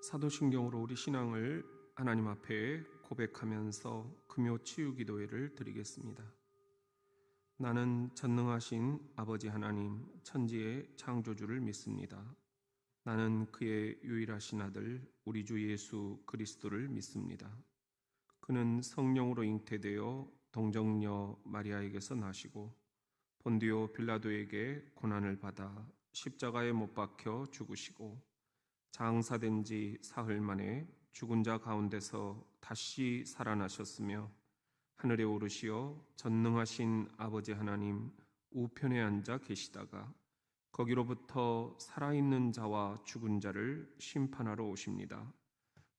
사도신경으로 우리 신앙을 하나님 앞에 고백하면서 금요 치유 기도회를 드리겠습니다. 나는 전능하신 아버지 하나님 천지의 창조주를 믿습니다. 나는 그의 유일하신 아들 우리 주 예수 그리스도를 믿습니다. 그는 성령으로 잉태되어 동정녀 마리아에게서 나시고 본디오 빌라도에게 고난을 받아 십자가에 못 박혀 죽으시고 장사된 지 사흘 만에 죽은 자 가운데서 다시 살아나셨으며 하늘에 오르시어 전능하신 아버지 하나님 우편에 앉아 계시다가 거기로부터 살아있는 자와 죽은 자를 심판하러 오십니다.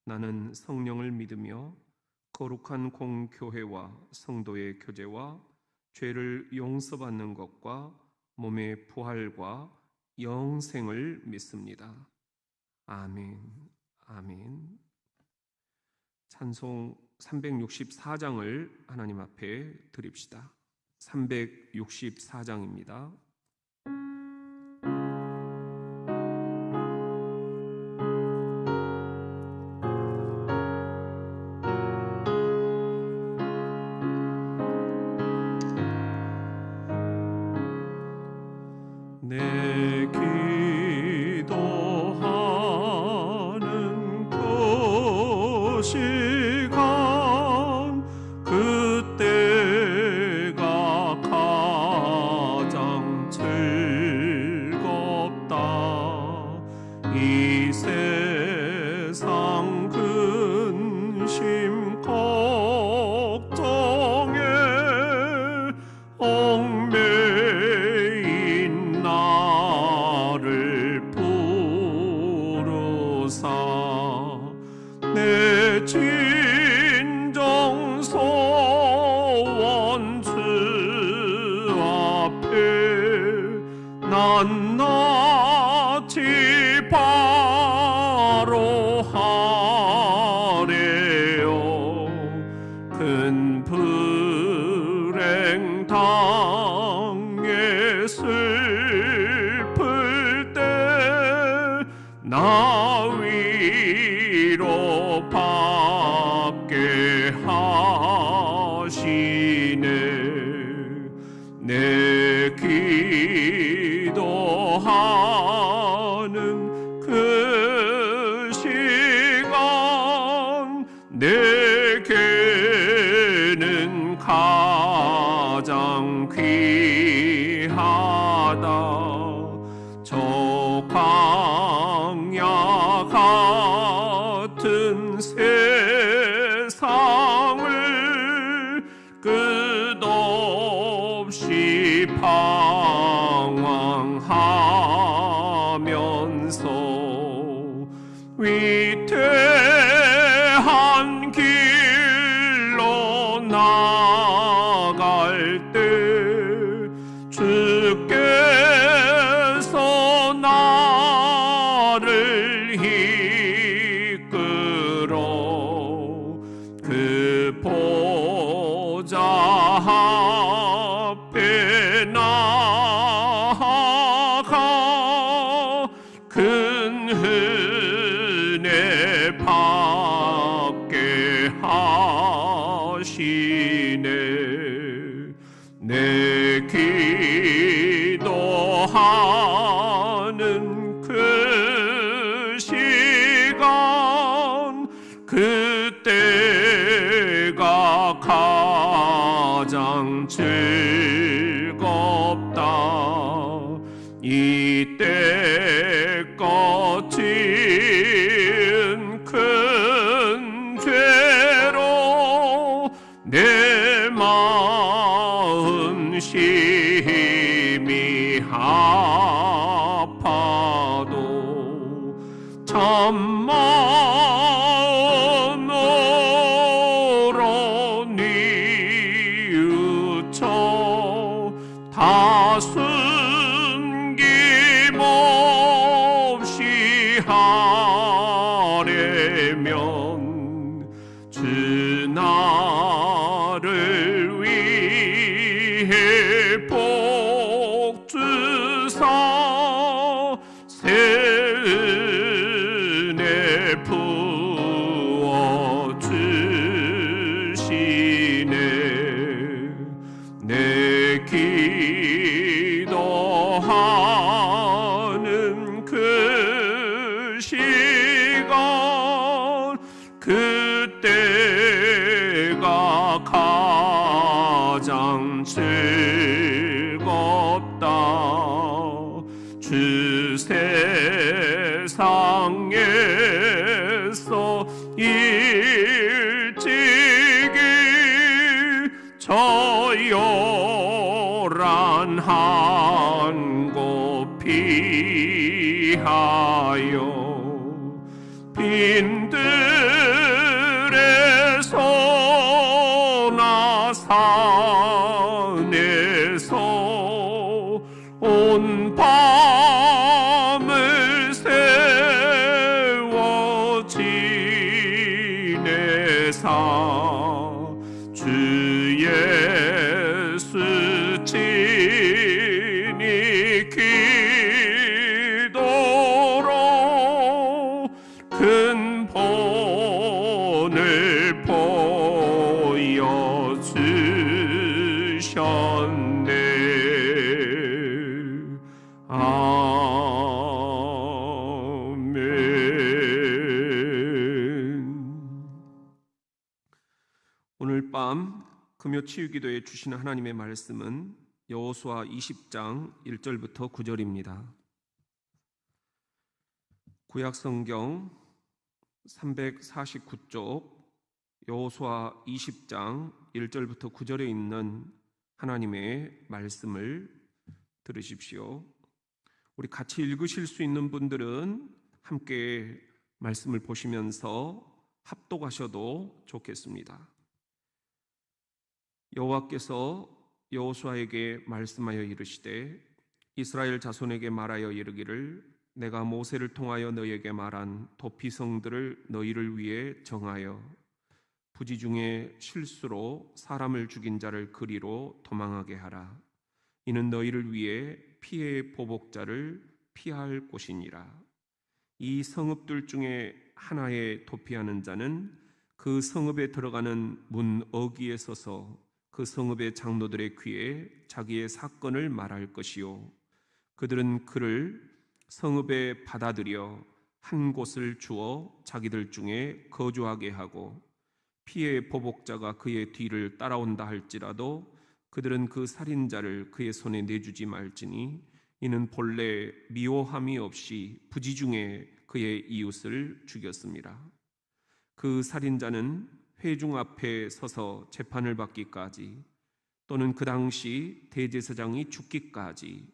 나는 성령을 믿으며 거룩한 공교회와 성도의 교제와 죄를 용서받는 것과 몸의 부활과 영생을 믿습니다. 아멘. 아멘. 찬송 364장을 하나님 앞에 드립시다. 364장입니다. 내 기도하는 그 시간 그때가 가장 즐겁다. 이 세상 근심 걱정에 얽매인 나를 부르사 내 진정 소원 주 앞에 낱낱이 바로 하래요. 큰 불행 당해 슬플 때 나 위로 받게 하시네. 내 기도하는 그 시간 내게는 가장 귀하다. 저 광야 같은 세상을 끝없이 방황하면서 위태한 길로 나갈 때 주께서 나를 이끌어 그 보좌 앞에 나아가 큰 은혜 받게 하시네. 내 기도하는 그 시간 그때가 가장 즐겁다. 이때껏 지은 큰 죄로 내 마음 심히 아파도 참마음으로 뉘우쳐 다 숨김없이 하려면 주 나를 위해 복 주사 새 은혜 부 시간 그때가 가장 즐겁다. 주 세상에서 일찍이 저 요란한 곳 피하여 빈들에서나 산에서 온 밤을 세워 지내사 주 예수 친히 기도로 큰 본을 보여주셨네. 오늘 밤 금요 치유기도에 주시는 하나님의 말씀은 여호수아 20장 1절부터 9절입니다. 구약성경 349쪽 여호수아 20장 1절부터 9절에 있는 하나님의 말씀을 들으십시오. 우리 같이 읽으실 수 있는 분들은 함께 말씀을 보시면서 합독하셔도 좋겠습니다. 여호와께서 여호수아에게 말씀하여 이르시되 이스라엘 자손에게 말하여 이르기를 내가 모세를 통하여 너희에게 말한 도피성들을 너희를 위해 정하여 부지 중에 실수로 사람을 죽인 자를 그리로 도망하게 하라. 이는 너희를 위해 피해의 보복자를 피할 곳이니라. 이 성읍들 중에 하나에 도피하는 자는 그 성읍에 들어가는 문 어귀에 서서 그 성읍의 장로들의 귀에 자기의 사건을 말할 것이요 그들은 그를 성읍에 받아들여 한 곳을 주어 자기들 중에 거주하게 하고 피해의 보복자가 그의 뒤를 따라온다 할지라도 그들은 그 살인자를 그의 손에 내주지 말지니 이는 본래 미워함이 없이 부지 중에 그의 이웃을 죽였습니다. 그 살인자는 회중 앞에 서서 재판을 받기까지 또는 그 당시 대제사장이 죽기까지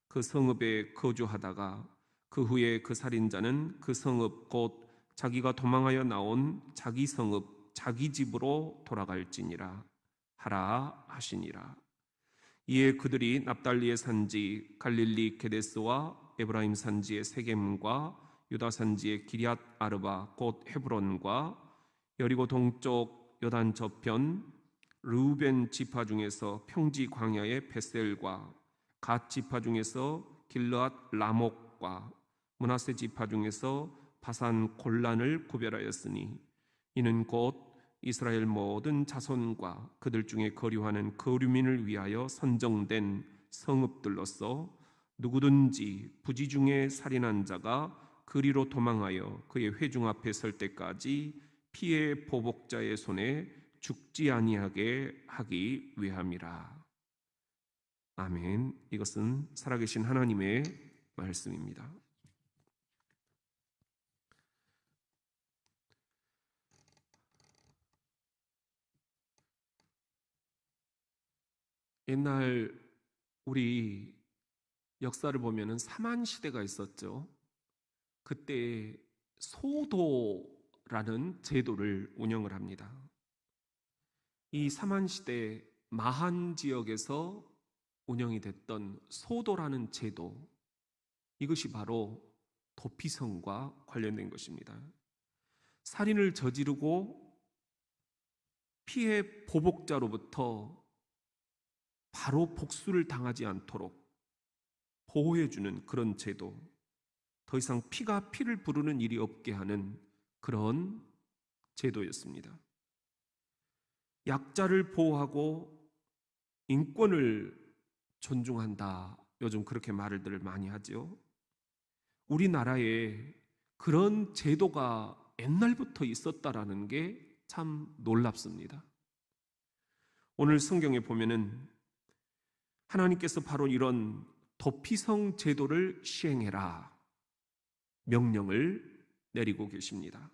그 성읍에 거주하다가 그 후에 그 살인자는 그 성읍 곧 자기가 도망하여 나온 자기 성읍 자기 집으로 돌아갈지니라 하라 하시니라. 이에 그들이 납달리의 산지 갈릴리 게데스와 에브라임 산지의 세겜과 유다 산지의 기럇 아르바 곧 헤브론과 여리고 동쪽 요단 저편 르우벤 지파 중에서 평지 광야의 베셀과 갓 지파 중에서 길르앗 라목과 므낫세 지파 중에서 바산 골란을 구별하였으니 이는 곧 이스라엘 모든 자손과 그들 중에 거류하는 거류민을 위하여 선정된 성읍들로서 누구든지 부지 중에 살인한 자가 그리로 도망하여 그의 회중 앞에 설 때까지 피해 보복자의 손에 죽지 아니하게 하기 위함이라. 아멘. 이것은 살아계신 하나님의 말씀입니다. 옛날 우리 역사를 보면은 사만 시대가 있었죠. 그때 소도라는 제도를 운영을 합니다. 이 사만 시대 마한 지역에서 운영이 됐던 소도라는 제도, 이것이 바로 도피성과 관련된 것입니다. 살인을 저지르고 피해 보복자로부터 바로 복수를 당하지 않도록 보호해주는 그런 제도, 더 이상 피가 피를 부르는 일이 없게 하는 그런 제도였습니다. 약자를 보호하고 인권을 존중한다. 요즘 그렇게 말들 많이 하죠. 우리나라에 그런 제도가 옛날부터 있었다라는 게 참 놀랍습니다. 오늘 성경에 보면은 하나님께서 바로 이런 도피성 제도를 시행해라 명령을 내리고 계십니다.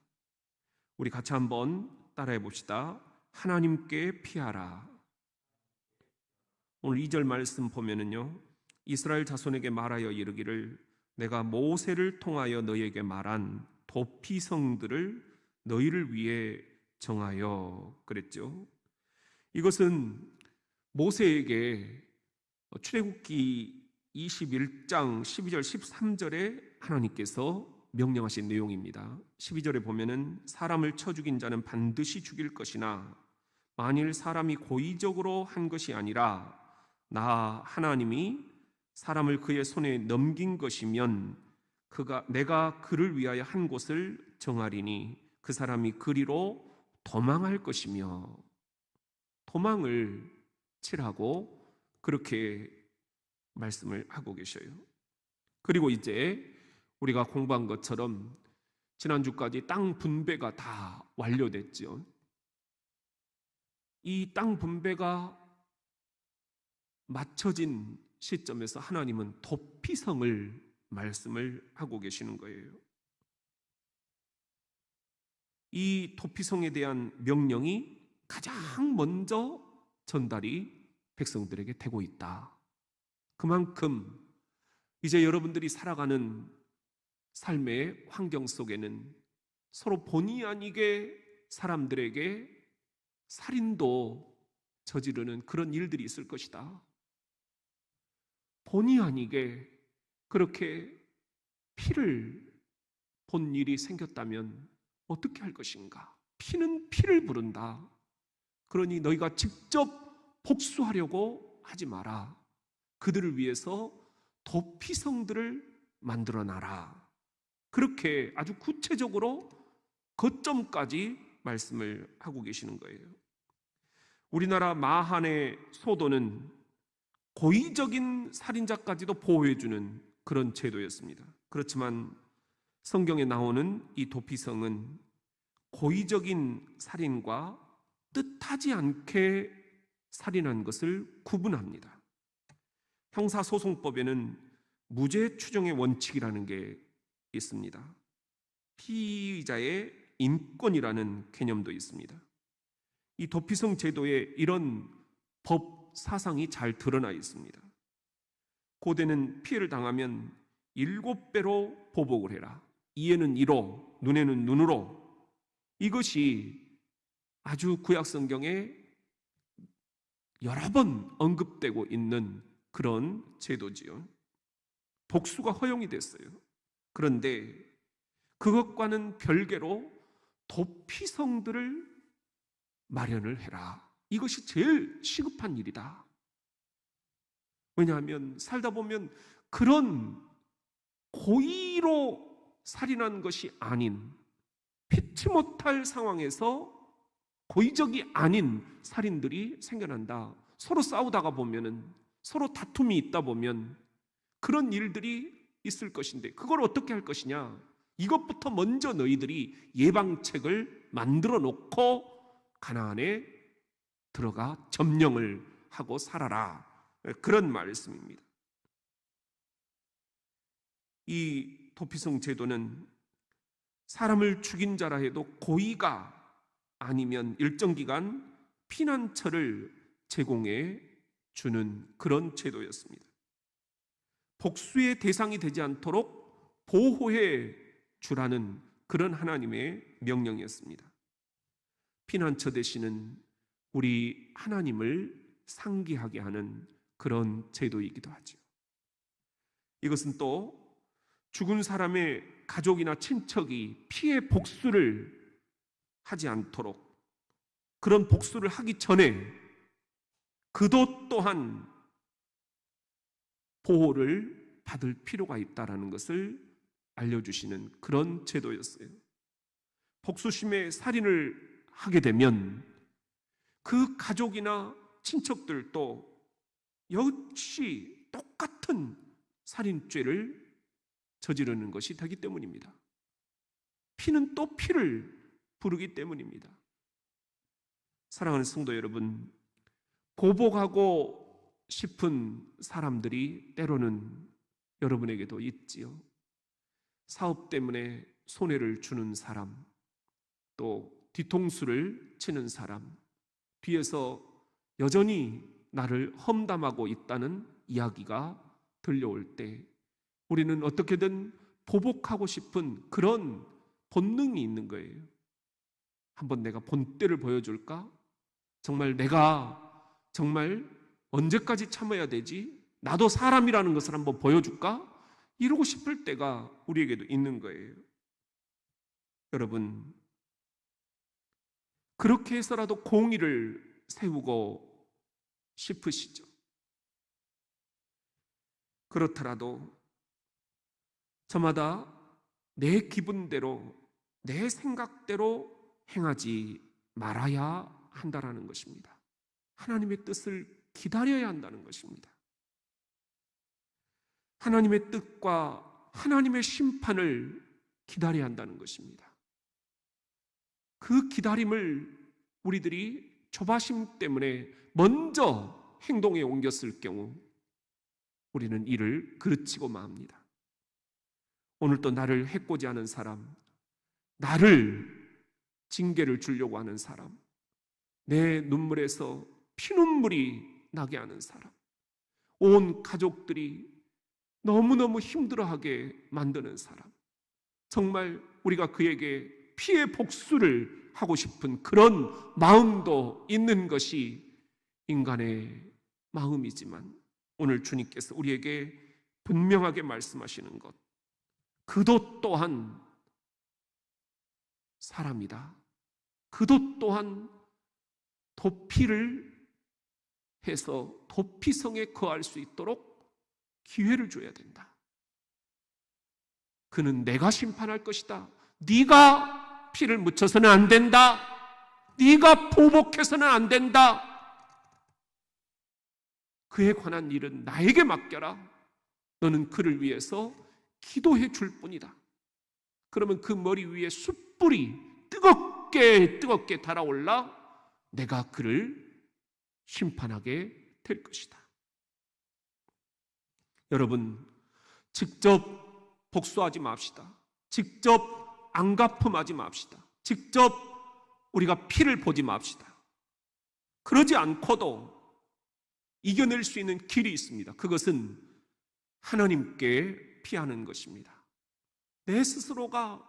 우리 같이 한번 따라해 봅시다. 하나님께 피하라. 오늘 2절 말씀 보면은요, 이스라엘 자손에게 말하여 이르기를 내가 모세를 통하여 너희에게 말한 도피성들을 너희를 위해 정하여 그랬죠. 이것은 모세에게 출애굽기 21장 12절 13절에 하나님께서 명령하신 내용입니다. 12절에 보면은 사람을 쳐 죽인 자는 반드시 죽일 것이나 만일 사람이 고의적으로 한 것이 아니라 나 하나님이 사람을 그의 손에 넘긴 것이면 내가 그를 위하여 한 곳을 정하리니 그 사람이 그리로 도망할 것이며, 도망을 치라고 그렇게 말씀을 하고 계셔요. 그리고 이제 우리가 공부한 것처럼 지난주까지 땅 분배가 다 완료됐죠. 이 땅 분배가 맞춰진 시점에서 하나님은 도피성을 말씀을 하고 계시는 거예요. 이 도피성에 대한 명령이 가장 먼저 전달이 백성들에게 되고 있다. 그만큼 이제 여러분들이 살아가는 삶의 환경 속에는 서로 본의 아니게 사람들에게 살인도 저지르는 그런 일들이 있을 것이다. 본의 아니게 그렇게 피를 본 일이 생겼다면 어떻게 할 것인가? 피는 피를 부른다. 그러니 너희가 직접 복수하려고 하지 마라. 그들을 위해서 도피성들을 만들어놔라. 그렇게 아주 구체적으로 거점까지 말씀을 하고 계시는 거예요. 우리나라 마한의 소도는 고의적인 살인자까지도 보호해주는 그런 제도였습니다. 그렇지만 성경에 나오는 이 도피성은 고의적인 살인과 뜻하지 않게 살인한 것을 구분합니다. 형사소송법에는 무죄 추정의 원칙이라는 게 있습니다. 피의자의 인권이라는 개념도 있습니다. 이 도피성 제도에 이런 법 사상이 잘 드러나 있습니다. 고대는 피해를 당하면 7배로 보복을 해라. 이에는 이로, 눈에는 눈으로. 이것이 아주 구약 성경에 여러 번 언급되고 있는 그런 제도지요. 복수가 허용이 됐어요. 그런데 그것과는 별개로 도피성들을 마련을 해라. 이것이 제일 시급한 일이다. 왜냐하면 살다 보면 그런 고의로 살인한 것이 아닌, 피치 못할 상황에서 고의적이 아닌 살인들이 생겨난다. 서로 싸우다가 보면은, 서로 다툼이 있다 보면 그런 일들이 있을 것인데 그걸 어떻게 할 것이냐? 이것부터 먼저 너희들이 예방책을 만들어 놓고 가나안에 들어가 점령을 하고 살아라. 그런 말씀입니다. 이 도피성 제도는 사람을 죽인 자라 해도 고의가 아니면 일정 기간 피난처를 제공해 주는 그런 제도였습니다. 복수의 대상이 되지 않도록 보호해 주라는 그런 하나님의 명령이었습니다. 피난처 대신은 우리 하나님을 상기하게 하는 그런 제도이기도 하죠. 이것은 또 죽은 사람의 가족이나 친척이 피해 복수를 하지 않도록, 그런 복수를 하기 전에 그도 또한 보호를 받을 필요가 있다는 것을 알려주시는 그런 제도였어요. 복수심에 살인을 하게 되면 그 가족이나 친척들도 역시 똑같은 살인죄를 저지르는 것이 되기 때문입니다. 피는 또 피를 부르기 때문입니다. 사랑하는 성도 여러분, 보복하고 싶은 사람들이 때로는 여러분에게도 있지요. 사업 때문에 손해를 주는 사람, 또 뒤통수를 치는 사람, 뒤에서 여전히 나를 험담하고 있다는 이야기가 들려올 때 우리는 어떻게든 보복하고 싶은 그런 본능이 있는 거예요. 한번 내가 본때를 보여줄까? 정말 내가 정말 언제까지 참아야 되지? 나도 사람이라는 것을 한번 보여줄까? 이러고 싶을 때가 우리에게도 있는 거예요. 여러분, 그렇게 해서라도 공의를 세우고 싶으시죠? 그렇더라도 저마다 내 기분대로, 내 생각대로 행하지 말아야 한다는 것입니다. 하나님의 뜻을 기다려야 한다는 것입니다. 하나님의 뜻과 하나님의 심판을 기다려야 한다는 것입니다. 그 기다림을 우리들이 조바심 때문에 먼저 행동에 옮겼을 경우 우리는 이를 그르치고 맙니다. 오늘 또 나를 해코지 하는 사람, 나를 징계를 주려고 하는 사람, 내 눈물에서 피눈물이 나게 하는 사람, 온 가족들이 너무너무 힘들어하게 만드는 사람, 정말 우리가 그에게 피해 복수를 하고 싶은 그런 마음도 있는 것이 인간의 마음이지만 오늘 주님께서 우리에게 분명하게 말씀하시는 것, 그도 또한 사람이다. 그도 또한 도피를 해서 도피성에 거할 수 있도록 기회를 줘야 된다. 그는 내가 심판할 것이다. 네가 피를 묻혀서는 안 된다. 네가 보복해서는 안 된다. 그에 관한 일은 나에게 맡겨라. 너는 그를 위해서 기도해 줄 뿐이다. 그러면 그 머리 위에 숯불이 뜨겁게 달아올라 내가 그를 심판하게 될 것이다. 여러분, 직접 복수하지 맙시다. 직접 안갚음하지 맙시다. 직접 우리가 피를 보지 맙시다. 그러지 않고도 이겨낼 수 있는 길이 있습니다. 그것은 하나님께 피하는 것입니다. 내 스스로가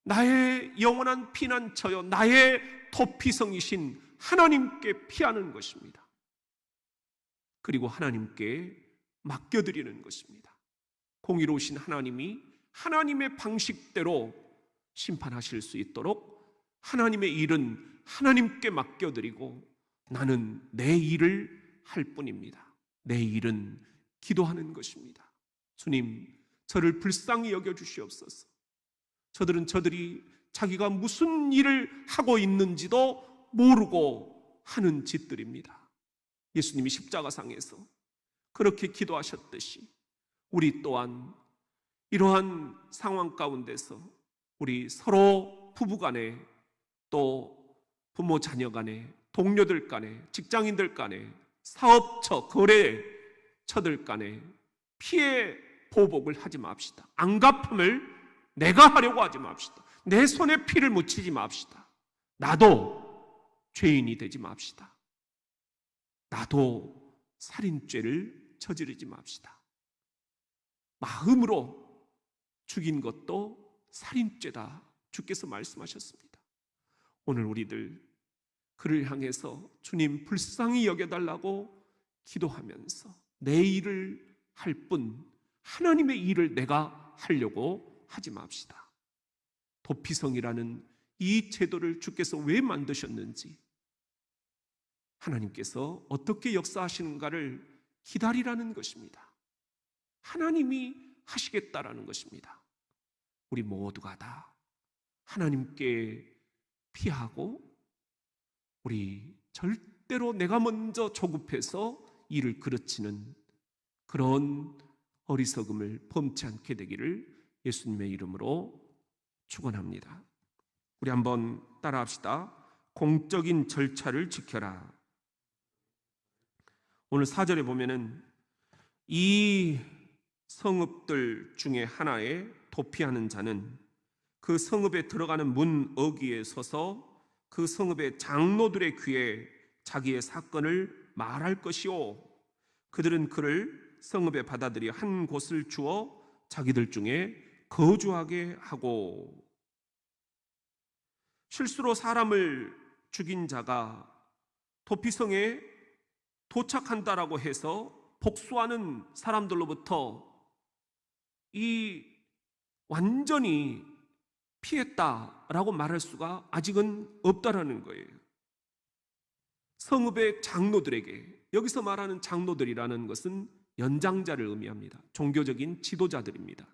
나의 영원한 피난처요, 나의 도피성이신 하나님께 피하는 것입니다. 그리고 하나님께 맡겨드리는 것입니다. 공의로우신 하나님이 하나님의 방식대로 심판하실 수 있도록 하나님의 일은 하나님께 맡겨드리고 나는 내 일을 할 뿐입니다. 내 일은 기도하는 것입니다. 주님, 저를 불쌍히 여겨주시옵소서. 저들이 자기가 무슨 일을 하고 있는지도 모르고 하는 짓들입니다. 예수님이 십자가상에서 그렇게 기도하셨듯이 우리 또한 이러한 상황 가운데서 우리 서로 부부간에 또 부모 자녀 간에 동료들 간에 직장인들 간에 사업처 거래처들 간에 피해 보복을 하지 맙시다. 안갚음을 내가 하려고 하지 맙시다. 내 손에 피를 묻히지 맙시다. 나도 죄인이 되지 맙시다. 나도 살인죄를 저지르지 맙시다. 마음으로 죽인 것도 살인죄다. 주께서 말씀하셨습니다. 오늘 우리들 그를 향해서 주님 불쌍히 여겨달라고 기도하면서 내 일을 할 뿐 하나님의 일을 내가 하려고 하지 맙시다. 도피성이라는 이 제도를 주께서 왜 만드셨는지, 하나님께서 어떻게 역사하시는가를 기다리라는 것입니다. 하나님이 하시겠다라는 것입니다. 우리 모두가 다 하나님께 피하고 우리 절대로 내가 먼저 조급해서 일을 그르치는 그런 어리석음을 범치 않게 되기를 예수님의 이름으로 축원합니다. 우리 한번 따라합시다. 공적인 절차를 지켜라. 오늘 4절에 보면은 이 성읍들 중에 하나에 도피하는 자는 그 성읍에 들어가는 문 어귀에 서서 그 성읍의 장로들의 귀에 자기의 사건을 말할 것이요, 그들은 그를 성읍에 받아들여 한 곳을 주어 자기들 중에 거주하게 하고. 실수로 사람을 죽인 자가 도피성에 도착한다라고 해서 복수하는 사람들로부터 이 완전히 피했다라고 말할 수가 아직은 없다라는 거예요. 성읍의 장로들에게, 여기서 말하는 장로들이라는 것은 연장자를 의미합니다. 종교적인 지도자들입니다.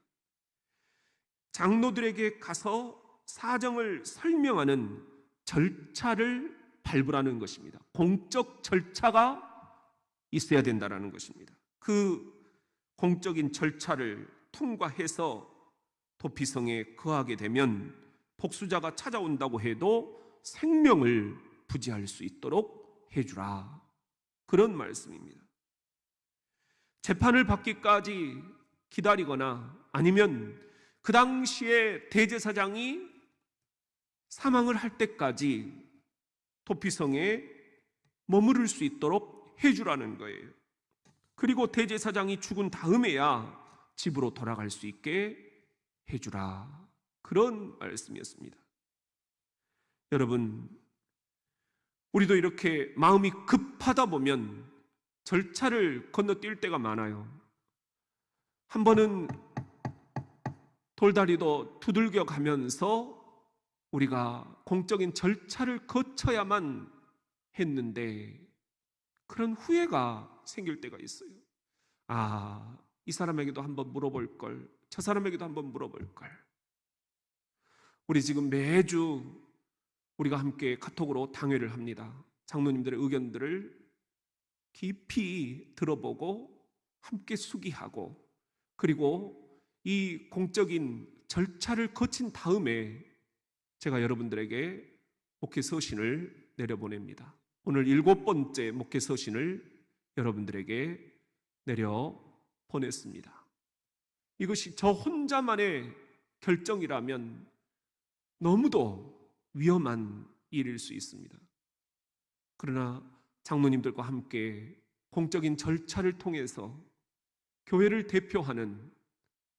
장로들에게 가서 사정을 설명하는 절차를 밟으라는 것입니다. 공적 절차가 있어야 된다는 것입니다. 그 공적인 절차를 통과해서 도피성에 거하게 되면 복수자가 찾아온다고 해도 생명을 부지할 수 있도록 해주라, 그런 말씀입니다. 재판을 받기까지 기다리거나 아니면 그 당시에 대제사장이 사망을 할 때까지 도피성에 머무를 수 있도록 해주라는 거예요. 그리고 대제사장이 죽은 다음에야 집으로 돌아갈 수 있게 해주라, 그런 말씀이었습니다. 여러분, 우리도 이렇게 마음이 급하다 보면 절차를 건너뛸 때가 많아요. 한 번은 돌다리도 두들겨 가면서 우리가 공적인 절차를 거쳐야만 했는데 그런 후회가 생길 때가 있어요. 아, 이 사람에게도 한번 물어볼 걸, 저 사람에게도 한번 물어볼 걸. 우리 지금 매주 우리가 함께 카톡으로 당회를 합니다. 장로님들의 의견들을 깊이 들어보고 함께 수기하고, 그리고 이 공적인 절차를 거친 다음에 제가 여러분들에게 목회 서신을 내려보냅니다. 오늘 7번째 목회 서신을 여러분들에게 내려보냈습니다. 이것이 저 혼자만의 결정이라면 너무도 위험한 일일 수 있습니다. 그러나 장로님들과 함께 공적인 절차를 통해서 교회를 대표하는,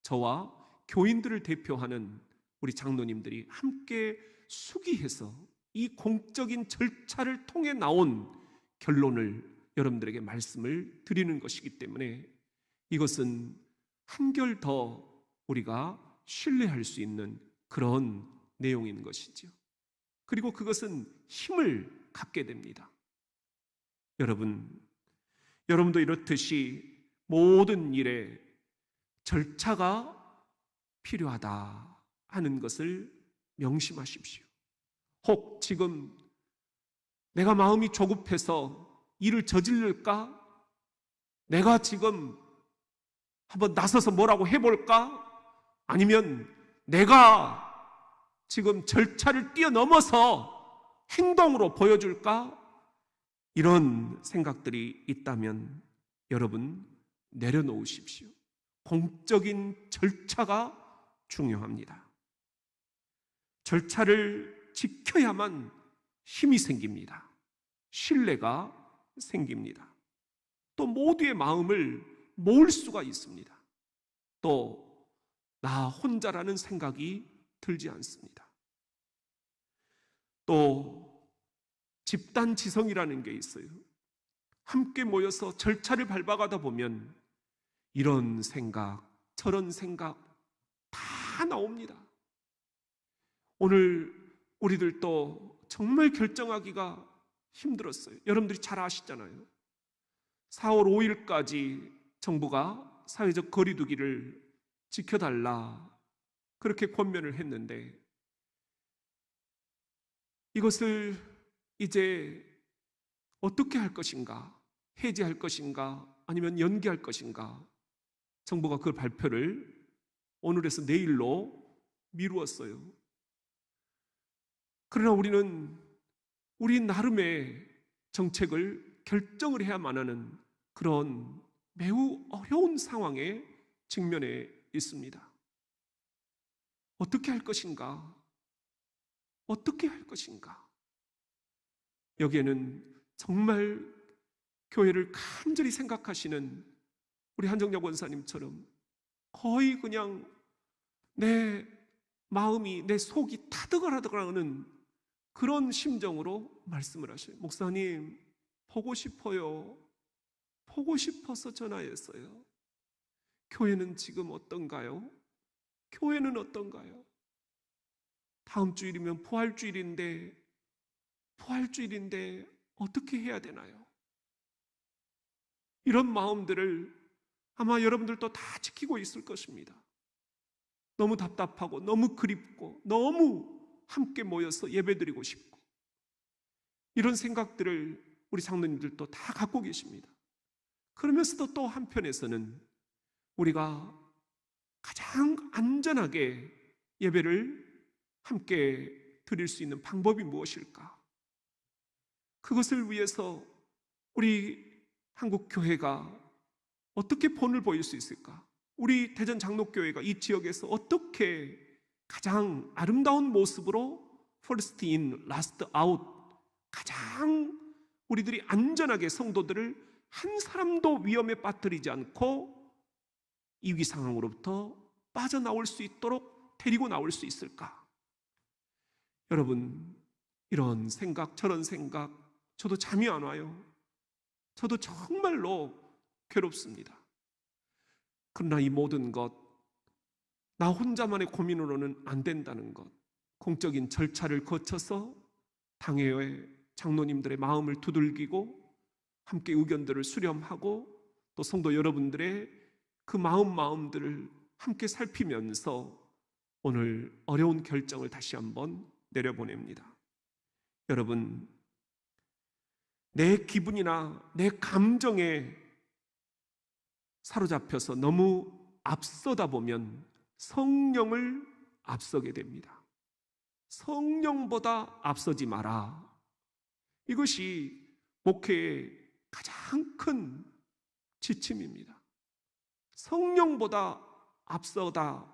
저와 교인들을 대표하는 우리 장로님들이 함께 수기해서 이 공적인 절차를 통해 나온 결론을 여러분들에게 말씀을 드리는 것이기 때문에 이것은 한결 더 우리가 신뢰할 수 있는 그런 내용인 것이죠. 그리고 그것은 힘을 갖게 됩니다. 여러분도 이렇듯이 모든 일에 절차가 필요하다 하는 것을 명심하십시오. 혹 지금 내가 마음이 조급해서 일을 저질를까? 내가 지금 한번 나서서 뭐라고 해볼까? 아니면 내가 지금 절차를 뛰어넘어서 행동으로 보여줄까? 이런 생각들이 있다면 여러분 내려놓으십시오. 공적인 절차가 중요합니다. 절차를 지켜야만 힘이 생깁니다. 신뢰가 생깁니다. 또 모두의 마음을 모을 수가 있습니다. 또 나 혼자라는 생각이 들지 않습니다. 또 집단 지성이라는 게 있어요. 함께 모여서 절차를 밟아가다 보면 이런 생각, 저런 생각 다 나옵니다. 오늘 우리들도 정말 결정하기가 힘들었어요. 여러분들이 잘 아시잖아요. 4월 5일까지 정부가 사회적 거리두기를 지켜달라 그렇게 권면을 했는데 이것을 이제 어떻게 할 것인가? 해제할 것인가? 아니면 연기할 것인가? 정부가 그 발표를 오늘에서 내일로 미루었어요. 그러나 우리는 우리 나름의 정책을 결정을 해야만 하는 그런 매우 어려운 상황에 직면해 있습니다. 어떻게 할 것인가? 어떻게 할 것인가? 여기에는 정말 교회를 간절히 생각하시는 우리 한정혁 원사님처럼 거의 그냥 내 마음이, 내 속이 타들어가는 그런 심정으로 말씀을 하셔요. 목사님, 보고 싶어요. 보고 싶어서 전화했어요. 교회는 지금 어떤가요? 교회는 어떤가요? 다음 주일이면 부활주일인데 어떻게 해야 되나요? 이런 마음들을 아마 여러분들도 다 지키고 있을 것입니다. 너무 답답하고 너무 그립고 너무 함께 모여서 예배드리고 싶고 이런 생각들을 우리 장로님들도 다 갖고 계십니다. 그러면서도 또 한편에서는 우리가 가장 안전하게 예배를 함께 드릴 수 있는 방법이 무엇일까? 그것을 위해서 우리 한국교회가 어떻게 본을 보일 수 있을까? 우리 대전 장로교회가 이 지역에서 어떻게 가장 아름다운 모습으로 first in, last out, 가장 우리들이 안전하게 성도들을 한 사람도 위험에 빠뜨리지 않고 위기 상황으로부터 빠져나올 수 있도록 데리고 나올 수 있을까? 여러분, 이런 생각, 저런 생각, 저도 잠이 안 와요. 저도 정말로 괴롭습니다. 그러나 이 모든 것, 나 혼자만의 고민으로는 안 된다는 것, 공적인 절차를 거쳐서 당회의 장로님들의 마음을 두들기고 함께 의견들을 수렴하고 또 성도 여러분들의 그 마음들을 함께 살피면서 오늘 어려운 결정을 다시 한번 내려보냅니다. 여러분, 내 기분이나 내 감정에 사로잡혀서 너무 앞서다 보면 성령을 앞서게 됩니다. 성령보다 앞서지 마라. 이것이 목회의 가장 큰 지침입니다. 성령보다 앞서다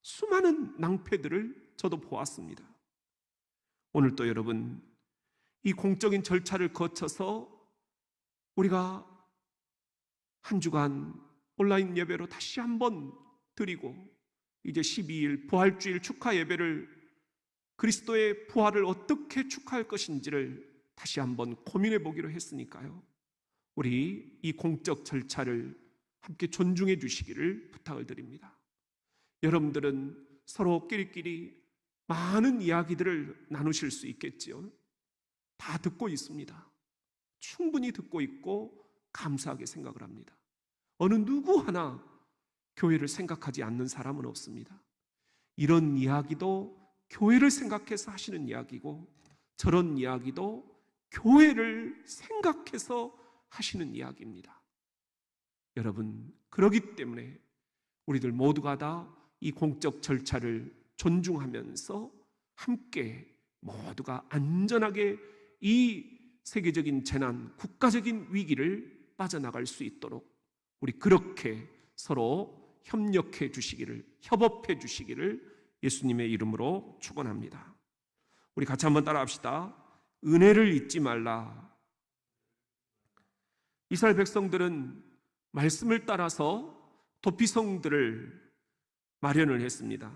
수많은 낭패들을 저도 보았습니다. 오늘 또 여러분, 이 공적인 절차를 거쳐서 우리가 한 주간 온라인 예배로 다시 한번 드리고 이제 12일 부활주일 축하 예배를 그리스도의 부활을 어떻게 축하할 것인지를 다시 한번 고민해 보기로 했으니까요. 우리 이 공적 절차를 함께 존중해 주시기를 부탁을 드립니다. 여러분들은 서로 끼리끼리 많은 이야기들을 나누실 수 있겠지요. 다 듣고 있습니다. 충분히 듣고 있고 감사하게 생각을 합니다. 어느 누구 하나 교회를 생각하지 않는 사람은 없습니다. 이런 이야기도 교회를 생각해서 하시는 이야기고 저런 이야기도 교회를 생각해서 하시는 이야기입니다. 여러분, 그러기 때문에 우리들 모두가 다 이 공적 절차를 존중하면서 함께 모두가 안전하게 이 세계적인 재난, 국가적인 위기를 빠져나갈 수 있도록 우리 그렇게 서로 협력해 주시기를, 협업해 주시기를 예수님의 이름으로 축원합니다. 우리 같이 한번 따라합시다. 은혜를 잊지 말라. 이스라엘 백성들은 말씀을 따라서 도피성들을 마련을 했습니다.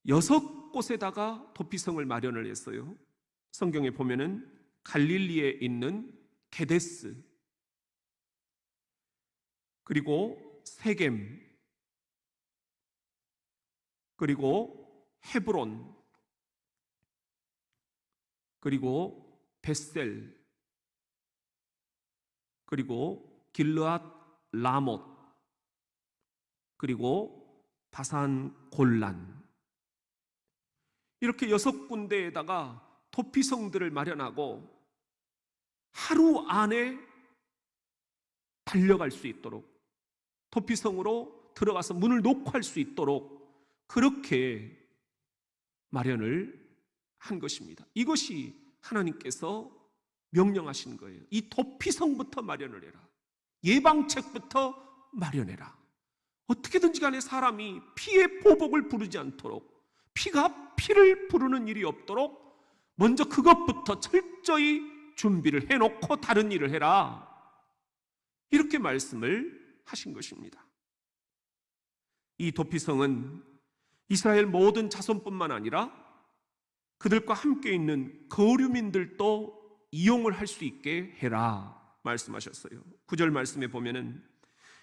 6곳에다가 도피성을 마련을 했어요. 성경에 보면은 갈릴리에 있는 게데스, 그리고 세겜, 그리고 헤브론, 그리고 벳셀, 그리고 길르앗 라못, 그리고 바산 골란, 이렇게 6군데에다가 도피성들을 마련하고 하루 안에 달려갈 수 있도록 도피성으로 들어가서 문을 놓고 할 수 있도록 그렇게 마련을 한 것입니다. 이것이 하나님께서 명령하신 거예요. 이 도피성부터 마련을 해라. 예방책부터 마련해라. 어떻게든지 간에 사람이 피의 보복을 부르지 않도록, 피가 피를 부르는 일이 없도록 먼저 그것부터 철저히 준비를 해놓고 다른 일을 해라. 이렇게 말씀을 하신 것입니다. 이 도피성은 이스라엘 모든 자손뿐만 아니라 그들과 함께 있는 거류민들도 이용을 할 수 있게 해라 말씀하셨어요. 9절 말씀에 보면은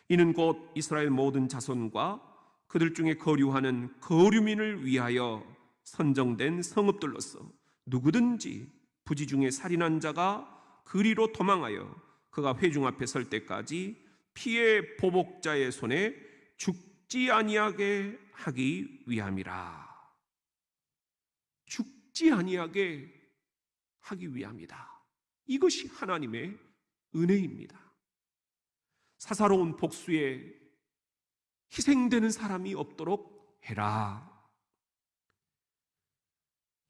이는 곧 이스라엘 모든 자손과 그들 중에 거류하는 거류민을 위하여 선정된 성읍들로서 누구든지 부지 중에 살인한 자가 그리로 도망하여 그가 회중 앞에 설 때까지 피의 보복자의 손에 죽지 아니하게 하기 위함이라. 죽지 아니하게 하기 위함이다. 이것이 하나님의 은혜입니다. 사사로운 복수에 희생되는 사람이 없도록 해라.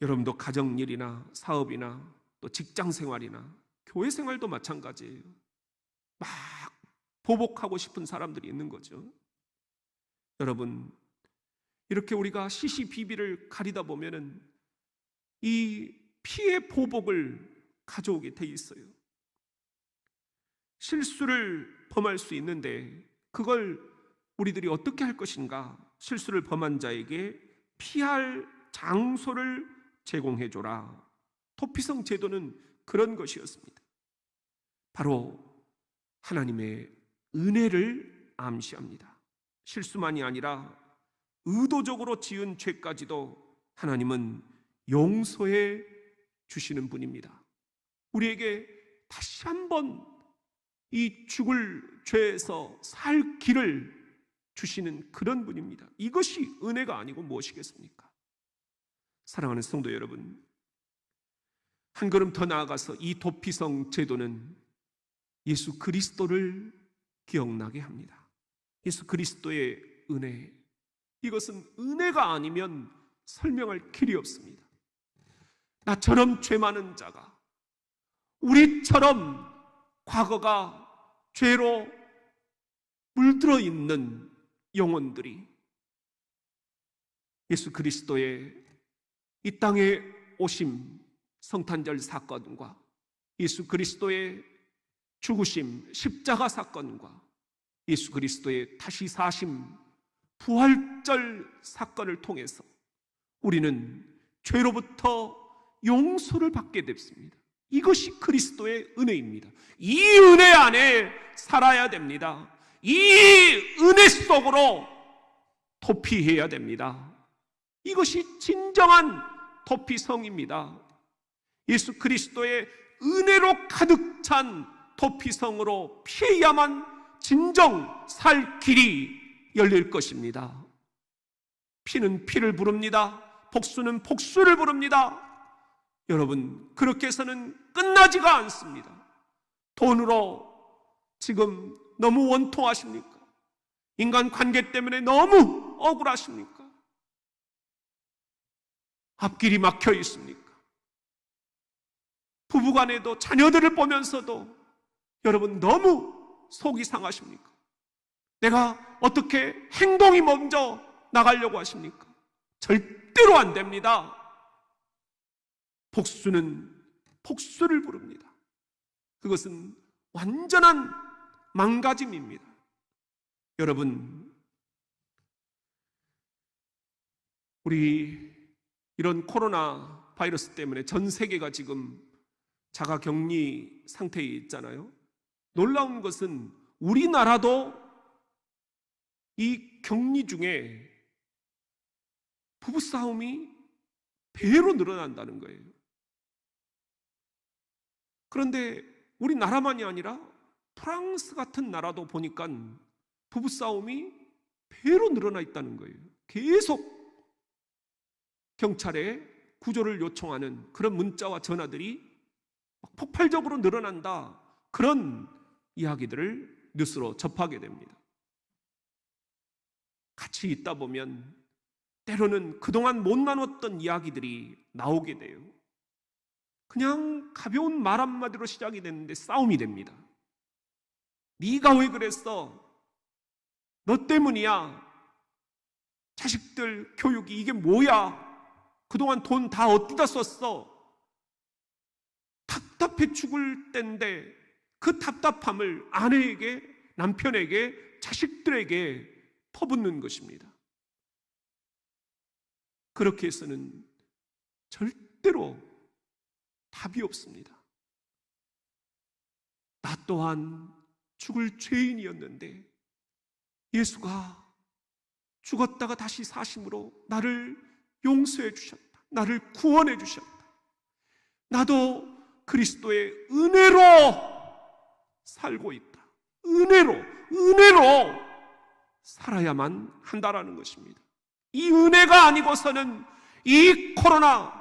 여러분도 가정일이나 사업이나 또 직장생활이나 교회생활도 마찬가지예요. 막 보복하고 싶은 사람들이 있는 거죠. 여러분, 이렇게 우리가 시시비비를 가리다 보면은 이 피의 보복을 가져오게 돼 있어요. 실수를 범할 수 있는데 그걸 우리들이 어떻게 할 것인가? 실수를 범한 자에게 피할 장소를 제공해 줘라. 도피성 제도는 그런 것이었습니다. 바로 하나님의 은혜를 암시합니다. 실수만이 아니라 의도적으로 지은 죄까지도 하나님은 용서해 주시는 분입니다. 우리에게 다시 한번 이 죽을 죄에서 살 길을 주시는 그런 분입니다. 이것이 은혜가 아니고 무엇이겠습니까? 사랑하는 성도 여러분, 한 걸음 더 나아가서 이 도피성 제도는 예수 그리스도를 기억나게 합니다. 예수 그리스도의 은혜, 이것은 은혜가 아니면 설명할 길이 없습니다. 나처럼 죄 많은 자가, 우리처럼 과거가 죄로 물들어 있는 영혼들이 예수 그리스도의 이 땅에 오심, 성탄절 사건과 예수 그리스도의 죽으심, 십자가 사건과 예수 그리스도의 다시 사심, 부활절 사건을 통해서 우리는 죄로부터 용서를 받게 됐습니다. 이것이 그리스도의 은혜입니다. 이 은혜 안에 살아야 됩니다. 이 은혜 속으로 도피해야 됩니다. 이것이 진정한 도피성입니다. 예수 그리스도의 은혜로 가득 찬 도피성으로 피해야만 진정 살 길이 열릴 것입니다. 피는 피를 부릅니다. 복수는 복수를 부릅니다. 여러분, 그렇게 해서는 끝나지가 않습니다. 돈으로 지금 너무 원통하십니까? 인간 관계 때문에 너무 억울하십니까? 앞길이 막혀 있습니까? 부부간에도 자녀들을 보면서도 여러분 너무 속이 상하십니까? 내가 어떻게 행동이 먼저 나가려고 하십니까? 절대로 안 됩니다. 복수는 복수를 부릅니다. 그것은 완전한 망가짐입니다. 여러분, 우리 이런 코로나 바이러스 때문에 전 세계가 지금 자가격리 상태에 있잖아요. 놀라운 것은 우리나라도 이 격리 중에 부부싸움이 배로 늘어난다는 거예요. 그런데 우리나라만이 아니라 프랑스 같은 나라도 보니까 부부싸움이 배로 늘어나 있다는 거예요. 계속 경찰에 구조를 요청하는 그런 문자와 전화들이 폭발적으로 늘어난다, 그런 이야기들을 뉴스로 접하게 됩니다. 같이 있다 보면 때로는 그동안 못 나눴던 이야기들이 나오게 돼요. 그냥 가벼운 말 한마디로 시작이 됐는데 싸움이 됩니다. 네가 왜 그랬어? 너 때문이야. 자식들 교육이 이게 뭐야? 그동안 돈 다 어디다 썼어? 답답해 죽을 때인데 그 답답함을 아내에게, 남편에게, 자식들에게 퍼붓는 것입니다. 그렇게 해서는 절대로 답이 없습니다. 나 또한 죽을 죄인이었는데 예수가 죽었다가 다시 사심으로 나를 용서해 주셨다. 나를 구원해 주셨다. 나도 그리스도의 은혜로 살고 있다. 은혜로 살아야만 한다라는 것입니다. 이 은혜가 아니고서는 이 코로나,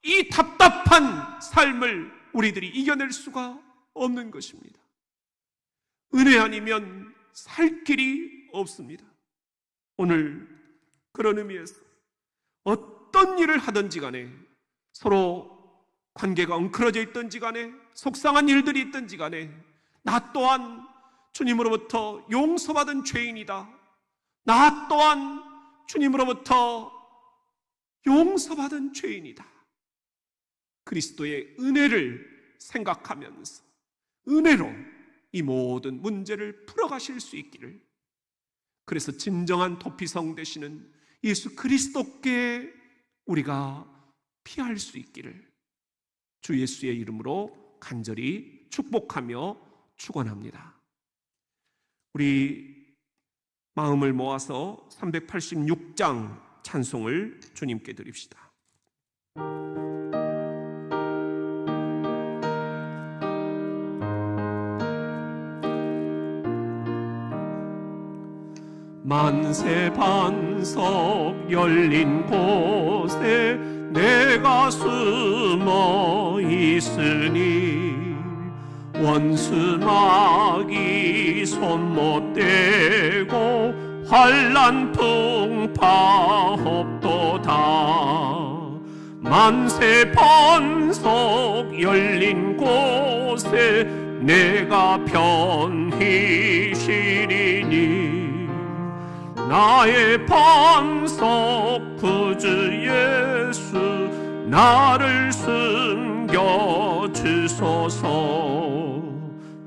이 답답한 삶을 우리들이 이겨낼 수가 없는 것입니다. 은혜 아니면 살 길이 없습니다. 오늘 그런 의미에서 어떤 일을 하든지 간에, 서로 관계가 엉클어져 있든지 간에, 속상한 일들이 있든지 간에 나 또한 주님으로부터 용서받은 죄인이다. 나 또한 주님으로부터 용서받은 죄인이다. 그리스도의 은혜를 생각하면서 은혜로 이 모든 문제를 풀어가실 수 있기를, 그래서 진정한 도피성 되시는 예수 그리스도께 우리가 피할 수 있기를 주 예수의 이름으로 간절히 축복하며 축원합니다. 우리 마음을 모아서 386장 찬송을 주님께 드립시다. 만세 반석 열린 곳에 내가 숨어 있으니 원수 마귀 손 못 대고 환난 풍파 없도다. 만세 반석 열린 곳에 내가 편히 쉬리니 나의 반석 구주 예수 나를 숨겨 주소서.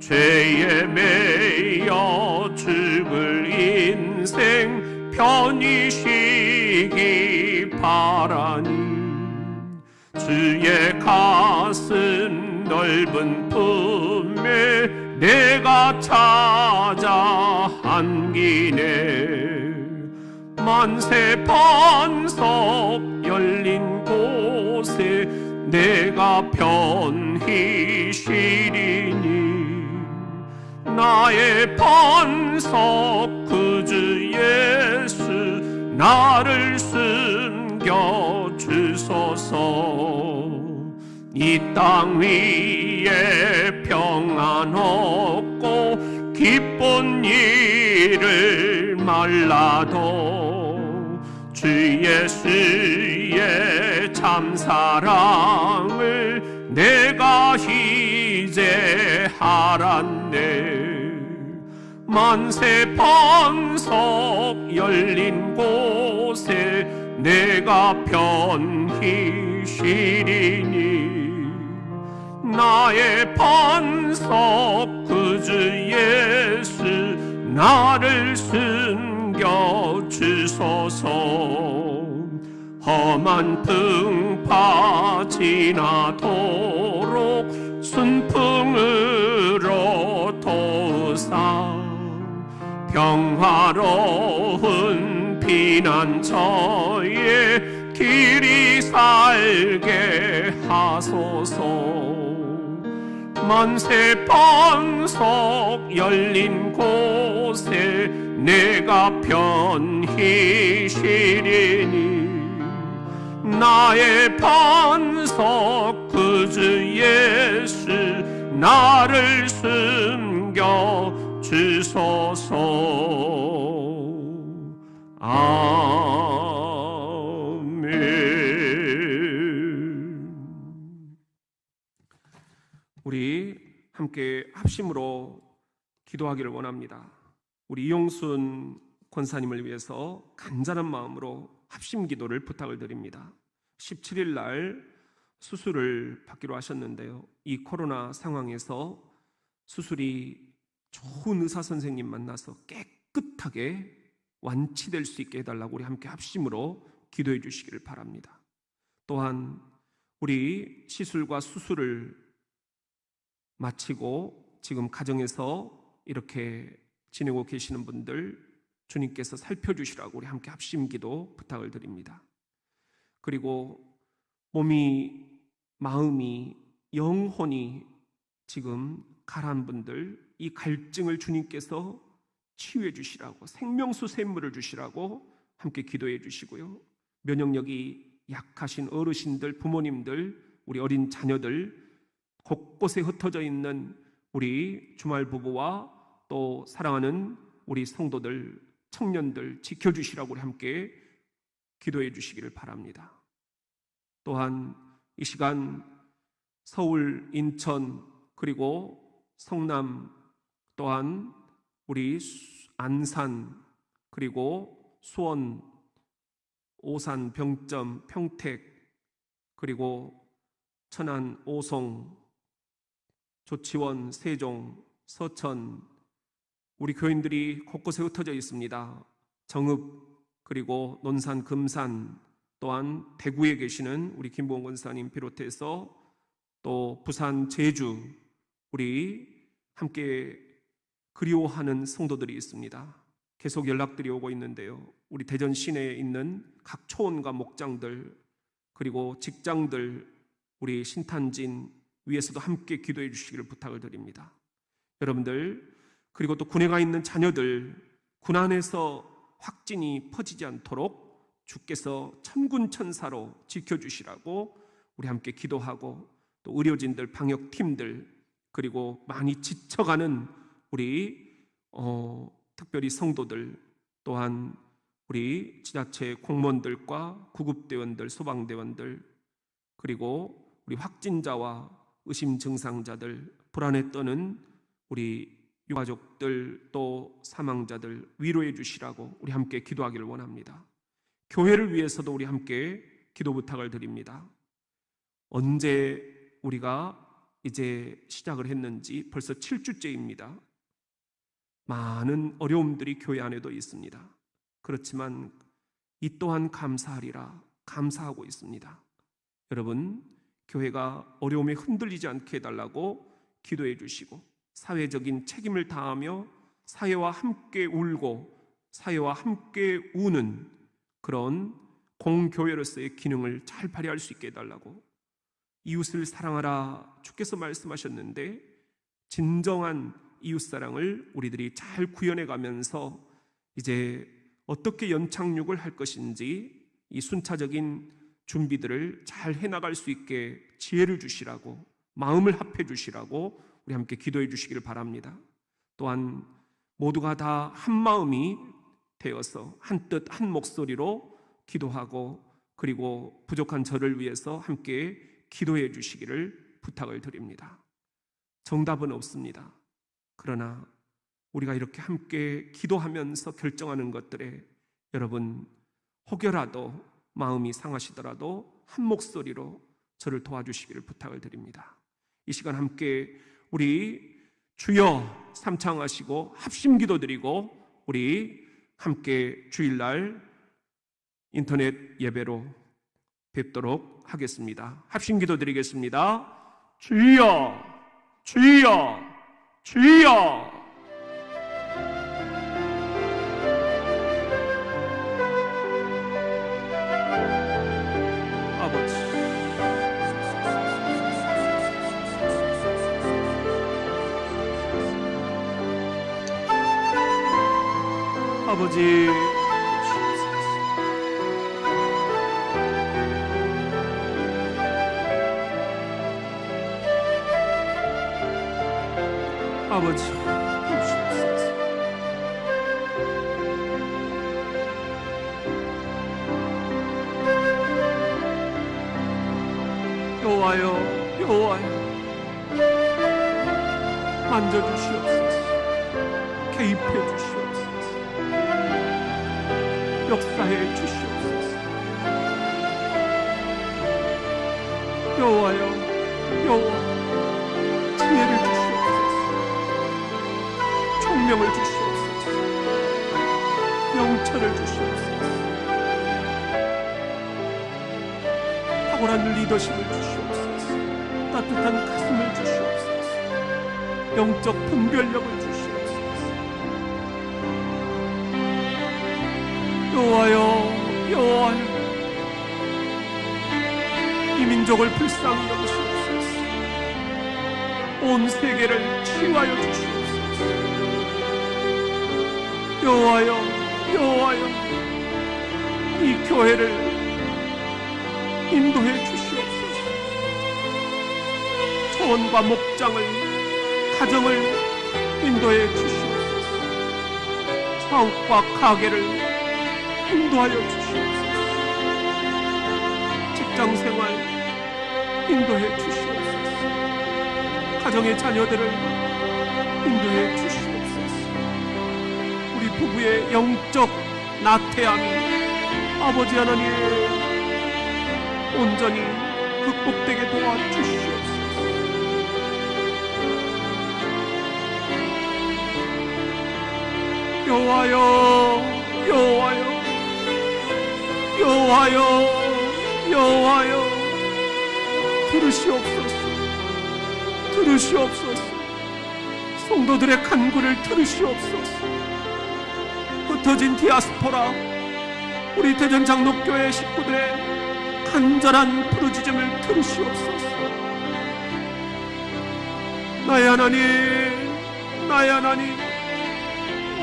죄에 매여 죽을 인생 편히 쉬기 바라니 주의 가슴 넓은 품에 내가 찾아 안기네. 만세 반석 열린 곳에 내가 편히 쉬리니 나의 반석 구주 예수 나를 숨겨 주소서. 이 땅 위에 평안 없고 기쁜 일을 말라도 주 예수의 참사랑을 내가 이제 알았네. 만세 반석 열린 곳에 내가 편히 쉬리니 나의 반석 구주 예수 나를 숨겨 주소서. 험한 풍파 지나도록 순풍으로 도우사 평화로운 피난처에 길이 살게 하소서. 만세 반석 열린 곳에 내가 편히 쉬리니 나의 반석 구주 예수 나를 숨겨 주소서. 아멘. 함께 합심으로 기도하기를 원합니다. 우리 이용순 권사님을 위해서 간절한 마음으로 합심 기도를 부탁을 드립니다. 17일 날 수술을 받기로 하셨는데요, 이 코로나 상황에서 수술이 좋은 의사 선생님 만나서 깨끗하게 완치될 수 있게 해달라고 우리 함께 합심으로 기도해 주시기를 바랍니다. 또한 우리 시술과 수술을 마치고 지금 가정에서 이렇게 지내고 계시는 분들 주님께서 살펴주시라고 우리 함께 합심기도 부탁을 드립니다. 그리고 몸이, 마음이, 영혼이 지금 가라앉은 분들, 이 갈증을 주님께서 치유해 주시라고, 생명수 샘물을 주시라고 함께 기도해 주시고요, 면역력이 약하신 어르신들, 부모님들, 우리 어린 자녀들, 곳곳에 흩어져 있는 우리 주말 부부와 또 사랑하는 우리 성도들, 청년들 지켜주시라고 우리 함께 기도해 주시기를 바랍니다. 또한 이 시간 서울, 인천, 그리고 성남, 또한 우리 안산, 그리고 수원, 오산, 병점, 평택, 그리고 천안, 오송, 조치원, 세종, 서천, 우리 교인들이 곳곳에 흩어져 있습니다. 정읍, 그리고 논산, 금산, 또한 대구에 계시는 우리 김보원 권사님 비롯해서 또 부산, 제주, 우리 함께 그리워하는 성도들이 있습니다. 계속 연락들이 오고 있는데요, 우리 대전 시내에 있는 각 초원과 목장들, 그리고 직장들, 우리 신탄진 위에서도 함께 기도해 주시기를 부탁을 드립니다. 여러분들, 그리고 또 군에 가 있는 자녀들, 군 안에서 확진이 퍼지지 않도록 주께서 천군천사로 지켜주시라고 우리 함께 기도하고, 또 의료진들, 방역팀들, 그리고 많이 지쳐가는 우리 특별히 성도들, 또한 우리 지자체 공무원들과 구급대원들, 소방대원들, 그리고 우리 확진자와 의심 증상자들, 불안에 떠는 우리 유가족들, 또 사망자들 위로해 주시라고 우리 함께 기도하기를 원합니다. 교회를 위해서도 우리 함께 기도 부탁을 드립니다. 언제 우리가 이제 시작을 했는지 벌써 7주째입니다. 많은 어려움들이 교회 안에도 있습니다. 그렇지만 이 또한 감사하리라 감사하고 있습니다. 여러분, 교회가 어려움에 흔들리지 않게 해달라고 기도해 주시고, 사회적인 책임을 다하며 사회와 함께 울고 사회와 함께 우는 그런 공교회로서의 기능을 잘 발휘할 수 있게 해달라고, 이웃을 사랑하라 주께서 말씀하셨는데 진정한 이웃사랑을 우리들이 잘 구현해 가면서 이제 어떻게 연착륙을 할 것인지 이 순차적인 준비들을 잘 해나갈 수 있게 지혜를 주시라고, 마음을 합해 주시라고 우리 함께 기도해 주시기를 바랍니다. 또한 모두가 다 한 마음이 되어서 한 뜻 한 목소리로 기도하고, 그리고 부족한 저를 위해서 함께 기도해 주시기를 부탁을 드립니다. 정답은 없습니다. 그러나 우리가 이렇게 함께 기도하면서 결정하는 것들에 여러분, 혹여라도 마음이 상하시더라도 한 목소리로 저를 도와주시기를 부탁을 드립니다. 이 시간 함께 우리 주여 삼창하시고 합심기도 드리고 우리 함께 주일날 인터넷 예배로 뵙도록 하겠습니다. 합심기도 드리겠습니다. 주여, 주여, 주여. 아버지, 아버지, 여호와여, 여호와여, 만져주시옵소서. 개입해 주시옵소서. 역사해 주시옵소서. 여호와여, 여호와, 지혜를 주시옵소서. 총명을 주시옵소서. 영천을 주시옵소서. 탁월한 리더십을 주시옵소서. 따뜻한 가슴을 주시옵소서. 영적 분별력을 주시옵소서. 여호와여, 여호와여, 이 민족을 불쌍히 여기시옵소서. 온 세계를 치유하여 주시옵소서. 여호와여, 여호와여, 이 교회를 인도해 주시옵소서. 초원과 목장을, 가정을 인도해 주시옵소서. 사업과 가게를 인도하여 주시옵소서. 직장생활 인도해 주시옵소서. 가정의 자녀들을 인도해 주시옵소서. 우리 부부의 영적 나태함이 아버지 하나님 온전히 극복되게 도와주시옵소서. 여호와여, 여호와여, 여호와여, 여호와여, 들으시옵소서. 들으시옵소서. 성도들의 간구를 들으시옵소서. 흩어진 디아스포라, 우리 대전 장로교회 식구들의 간절한 부르짖음을 들으시옵소서. 나의 하나님, 나의 하나님,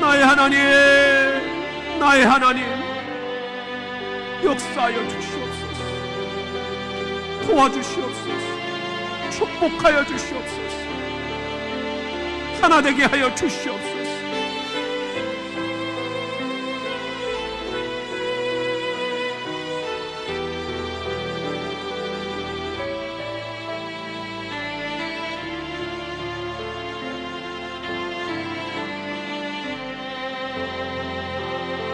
나의 하나님, 나의 하나님, 역사하여 주시옵소서. 도와주시옵소서. 축복하여 주시옵소서. 하나 되게 하여 주시옵소서.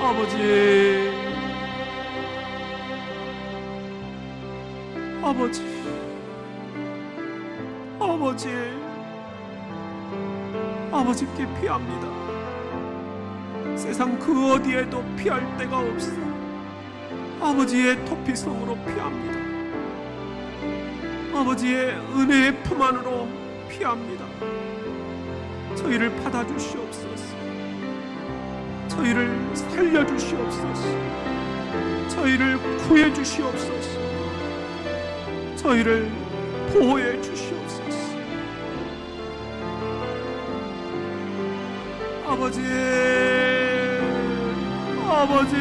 아버지, 아버지, 아버지, 아버지께 피합니다. 세상 그 어디에도 피할 데가 없어 아버지의 토피성으로 피합니다. 아버지의 은혜의 품 안으로 피합니다. 저희를 받아주시옵소서. 저희를 살려주시옵소서. 저희를 구해주시옵소서. 저희를 보호해 주시옵소서. 아버지, 아버지,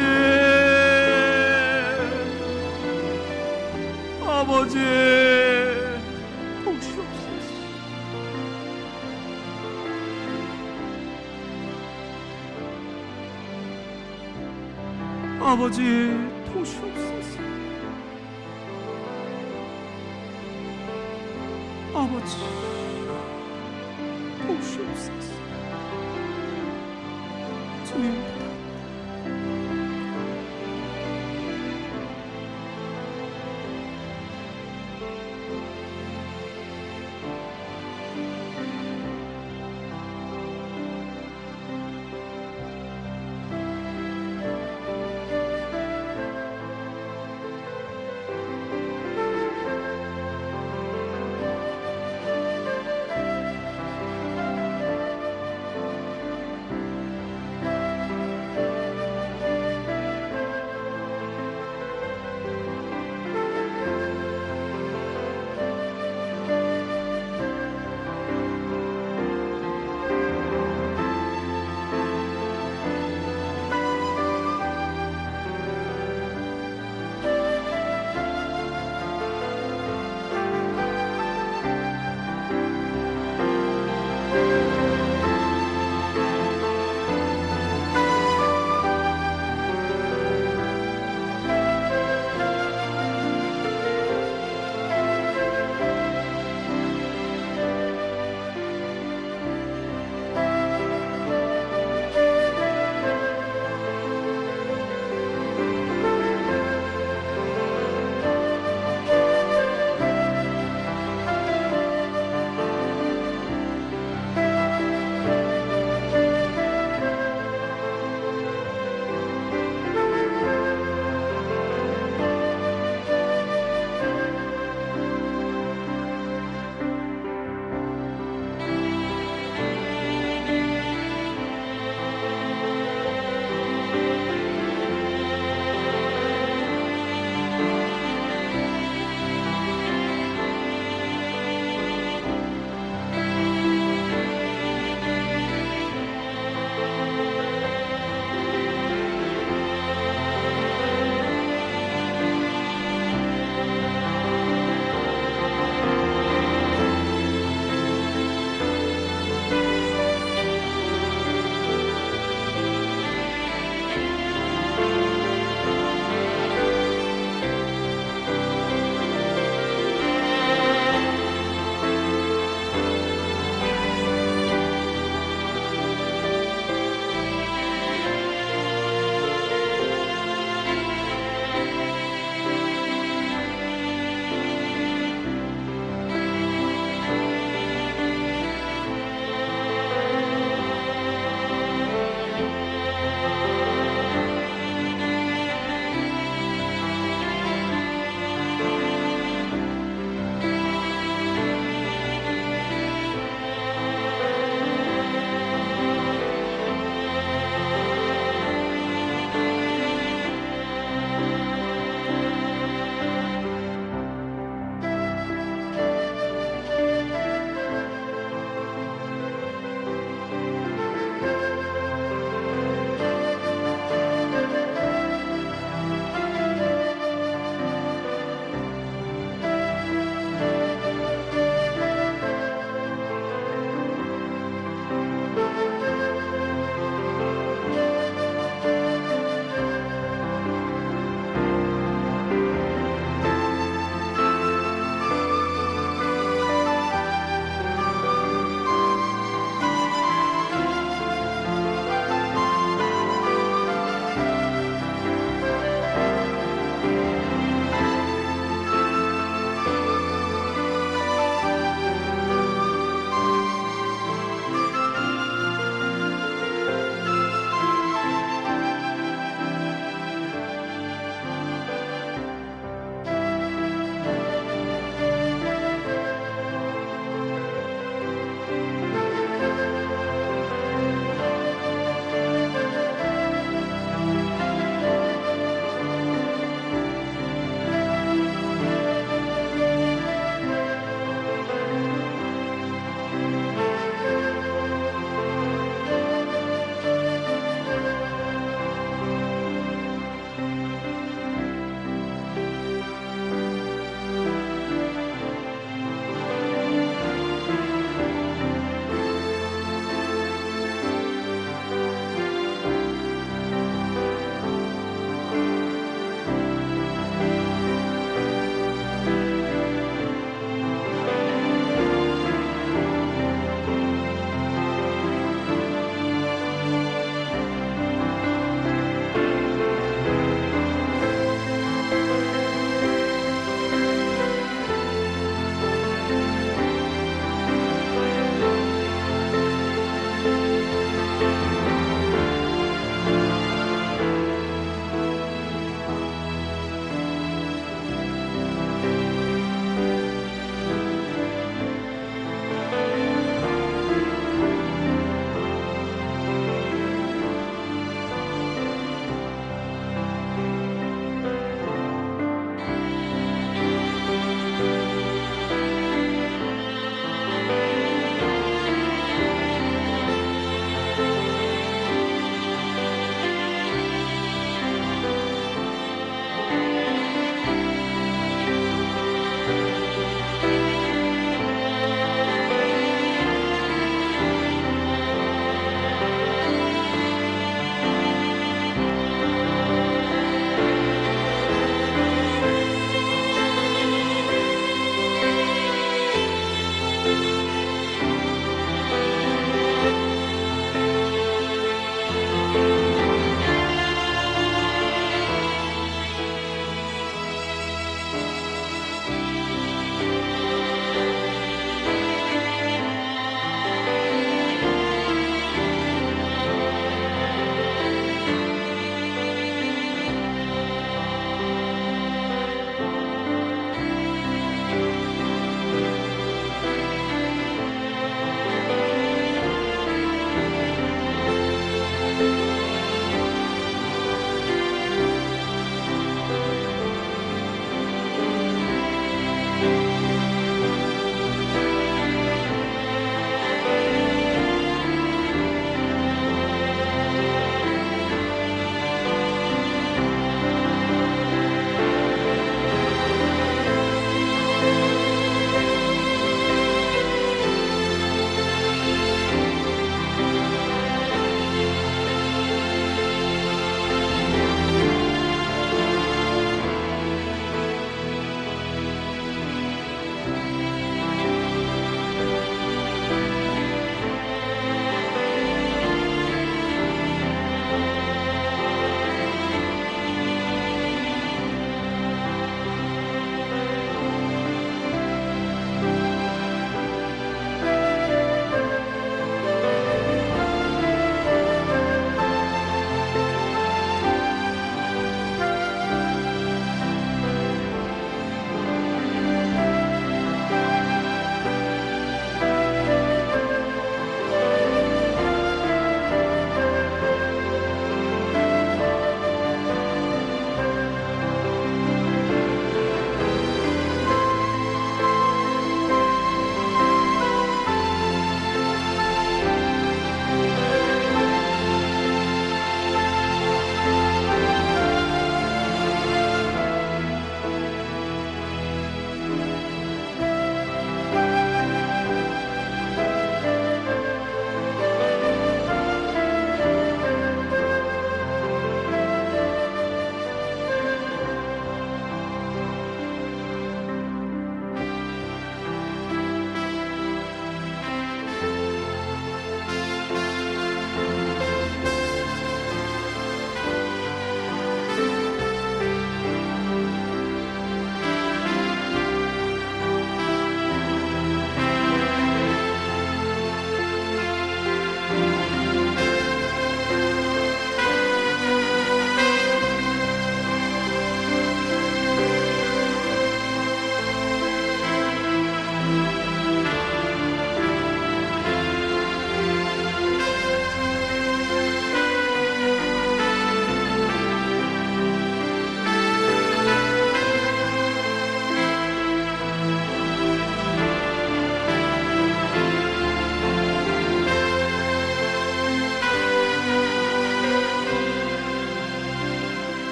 아버지, 도우시옵소서. 아버지, 도우시옵소서. 아버지, 도우시옵소서. 주님,